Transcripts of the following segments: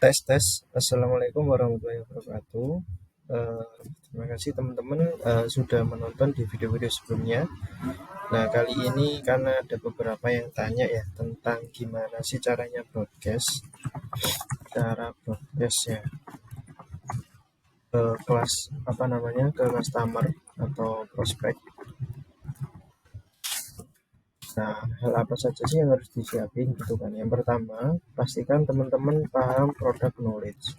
Tes tes. Assalamualaikum warahmatullahi wabarakatuh. Eh, Terima kasih teman-teman sudah menonton di video-video sebelumnya. Nah, kali ini karena ada beberapa yang tanya ya tentang gimana sih caranya broadcast, cara broadcast ya ke kelas apa namanya ke customer atau prospek. Nah, hal apa saja sih yang harus disiapin gitu kan? Yang pertama, pastikan teman-teman paham product knowledge.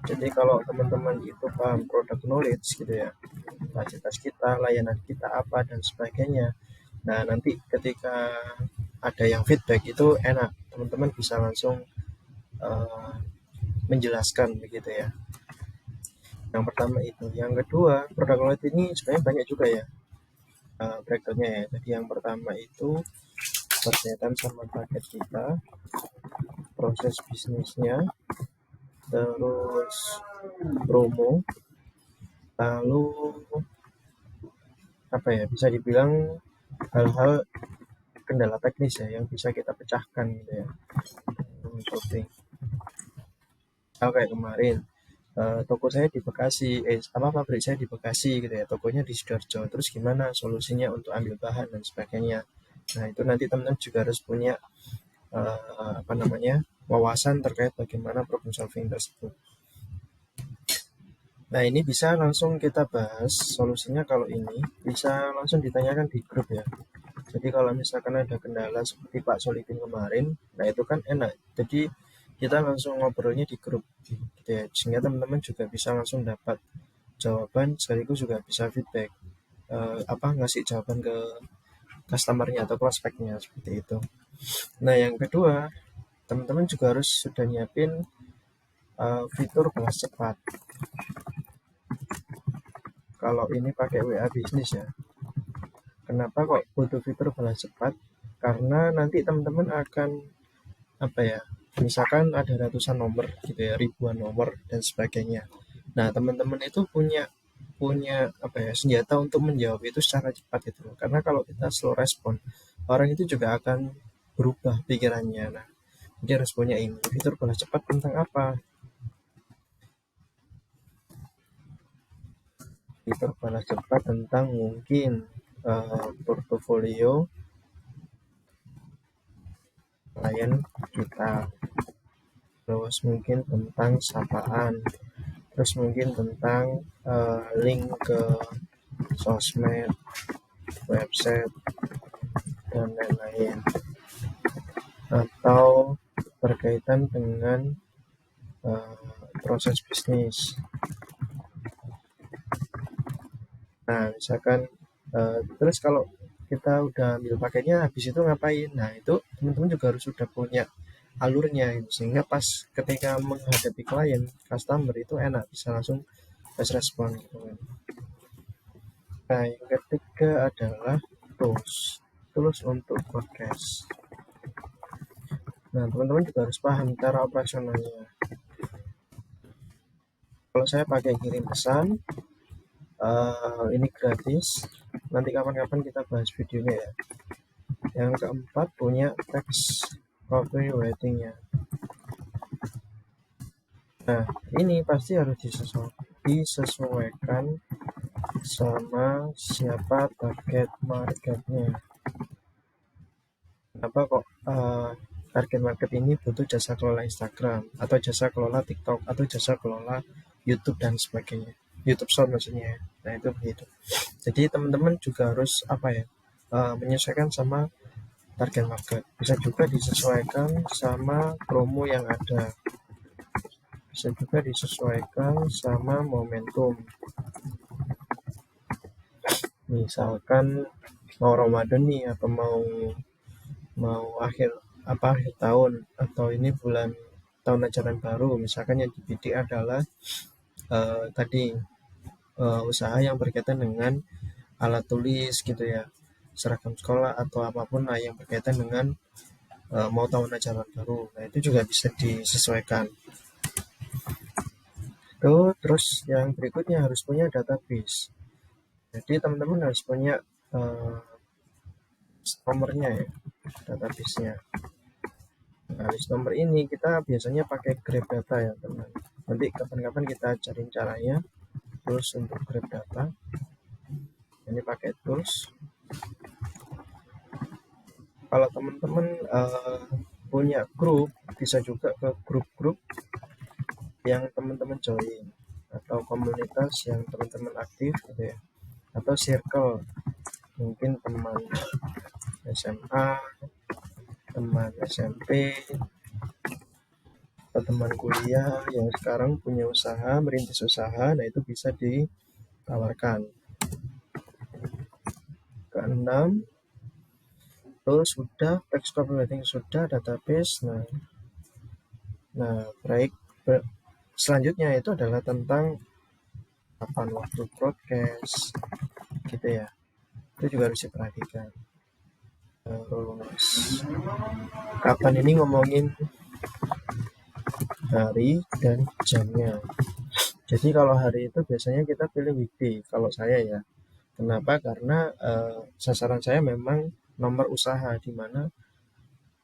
Jadi kalau teman-teman itu paham product knowledge gitu ya, fasilitas kita, layanan kita apa dan sebagainya. Nah, nanti ketika ada yang feedback itu enak, teman-teman bisa langsung uh, menjelaskan begitu ya. Yang pertama itu, yang kedua, produk knowledge ini sebenarnya banyak juga ya breakdownnya ya. Jadi yang pertama itu berkaitan sama target kita, proses bisnisnya, terus promo, lalu apa ya bisa dibilang hal-hal kendala teknis ya yang bisa kita pecahkan gitu ya. Shopping. Oh, kayak kemarin toko saya di Bekasi, pabrik saya di Bekasi gitu ya, tokonya di Sidoarjo. Terus gimana solusinya untuk ambil bahan dan sebagainya. Nah, itu nanti teman-teman juga harus punya apa namanya wawasan terkait bagaimana problem solving tersebut. Nah, ini bisa langsung kita bahas solusinya kalau ini bisa langsung ditanyakan di grup ya. Jadi kalau misalkan ada kendala seperti Pak Solikin kemarin, nah itu kan enak. Jadi kita langsung ngobrolnya di grup gitu ya. Sehingga teman-teman juga bisa langsung dapat jawaban sekaligus juga bisa feedback ngasih jawaban ke customernya atau prospeknya seperti itu. Nah, yang kedua, teman-teman juga harus sudah nyiapin fitur balas cepat. Kalau ini pakai WA bisnis ya. Kenapa kok butuh fitur balas cepat? Karena nanti teman-teman akan apa ya? Misalkan ada ratusan nomor gitu ya, ribuan nomor dan sebagainya. Nah, teman-teman itu punya punya apa ya senjata untuk menjawab itu secara cepat gitu loh. Karena kalau kita slow respon, orang itu juga akan berubah pikirannya. Nah, dia harus punya ini fitur balas cepat tentang apa? Fitur balas cepat tentang mungkin portofolio klien kita, terus mungkin tentang sapaan, terus mungkin tentang link ke sosmed, website, dan lain-lain. Atau berkaitan dengan proses bisnis. Nah, misalkan terus kalau kita udah ambil paketnya, habis itu ngapain? Nah, itu teman-teman juga harus sudah punya alurnya gitu. Sehingga pas ketika menghadapi klien, customer itu enak, bisa langsung fast respon gitu kan. Nah, yang ketiga adalah tools. Tools untuk podcast. Nah, teman-teman juga harus paham cara operasionalnya. Kalau saya pakai kirim pesan, ini gratis. Nanti kapan-kapan kita bahas videonya ya. Yang keempat punya teks copywritingnya. Nah, ini pasti harus disesuaikan sama siapa target marketnya. Kenapa kok target market ini butuh jasa kelola Instagram atau jasa kelola TikTok atau jasa kelola YouTube dan sebagainya. YouTube Short maksudnya. Nah, itu begitu. Jadi teman-teman juga harus menyesuaikan sama target market. Bisa juga disesuaikan sama promo yang ada. Bisa juga disesuaikan sama momentum. Misalkan mau Ramadan nih atau mau mau akhir tahun atau ini bulan tahun ajaran baru, misalkan yang dibidik adalah tadi usaha yang berkaitan dengan alat tulis gitu ya, seragam sekolah atau apapun lah yang berkaitan dengan mau tahun ajaran baru. Nah, itu juga bisa disesuaikan. Terus yang berikutnya harus punya database. Jadi teman-teman harus punya nomornya ya, database-nya. Nah, list nomor ini kita biasanya pakai grab data ya teman. Nanti kapan-kapan kita cari caranya. Terus untuk grab data ini pakai tools. Kalau teman-teman punya grup, bisa juga ke grup-grup yang teman-teman join atau komunitas yang teman-teman aktif gitu ya, atau circle, mungkin teman SMA, teman SMP, atau teman kuliah yang sekarang punya usaha, merintis usaha. Nah itu bisa ditawarkan. Keenam, terus sudah text copywriting, sudah database. Nah baik, selanjutnya itu adalah tentang kapan waktu broadcast gitu ya, itu juga harus diperhatikan. Terus kapan ini ngomongin hari dan jamnya. Jadi kalau hari itu biasanya kita pilih weekday kalau saya ya. Kenapa? Karena sasaran saya memang nomor usaha, di mana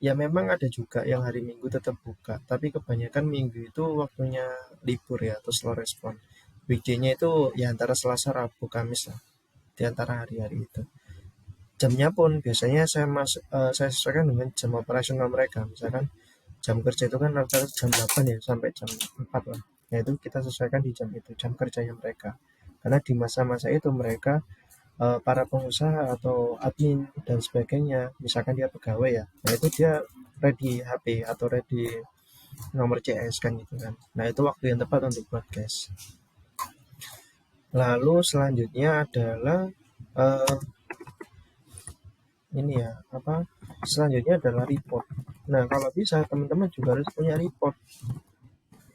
ya memang ada juga yang hari Minggu tetap buka, tapi kebanyakan Minggu itu waktunya libur ya atau slow respon. Weekday-nya itu ya antara Selasa, Rabu, Kamis lah, di antara hari-hari itu. Jamnya pun biasanya saya sesuaikan dengan jam operasional mereka. Misalkan jam kerja itu kan rata-rata jam 8 ya sampai jam 4 lah. Nah itu kita sesuaikan di jam itu, jam kerjanya mereka. Karena di masa-masa itu mereka para pengusaha atau admin dan sebagainya, misalkan dia pegawai ya, nah itu dia ready HP atau ready nomor CS kan gitu kan. Nah itu waktu yang tepat untuk broadcast. Lalu selanjutnya adalah eh, ini ya apa? Selanjutnya adalah report. Nah kalau bisa teman-teman juga harus punya report,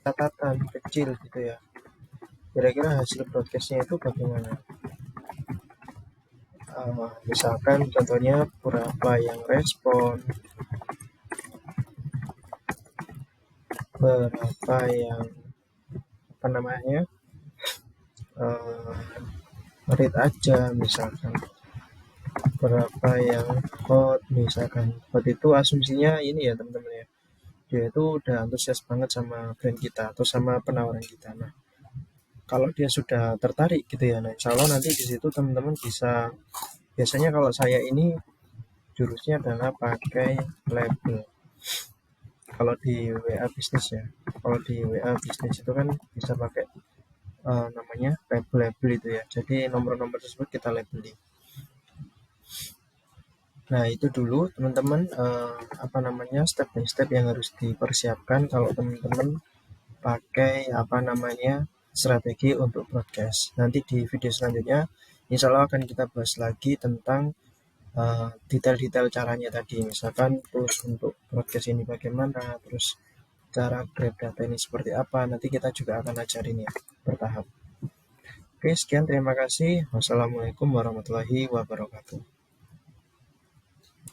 catatan kecil gitu ya. Kira-kira hasil broadcastnya itu bagaimana? Misalkan contohnya berapa yang respon, berapa yang apa namanya read aja, misalkan berapa yang hot. Misalkan hot itu asumsinya ini ya teman-teman ya, dia itu udah antusias banget sama brand kita atau sama penawaran kita. Nah kalau dia sudah tertarik gitu ya, nah insya Allah nanti di situ teman-teman bisa, biasanya kalau saya ini jurusnya adalah pakai label. Kalau di WA bisnis ya, kalau di WA bisnis itu kan bisa pakai namanya label itu ya, jadi nomor-nomor tersebut kita labeli. Nah itu dulu teman-teman apa namanya step by step yang harus dipersiapkan kalau teman-teman pakai apa namanya strategi untuk broadcast. Nanti di video selanjutnya insya Allah akan kita bahas lagi tentang detail-detail caranya tadi, misalkan terus untuk broadcast ini bagaimana, terus cara grab data ini seperti apa, nanti kita juga akan ajarin ya bertahap. Oke, sekian, terima kasih. Wassalamualaikum warahmatullahi wabarakatuh.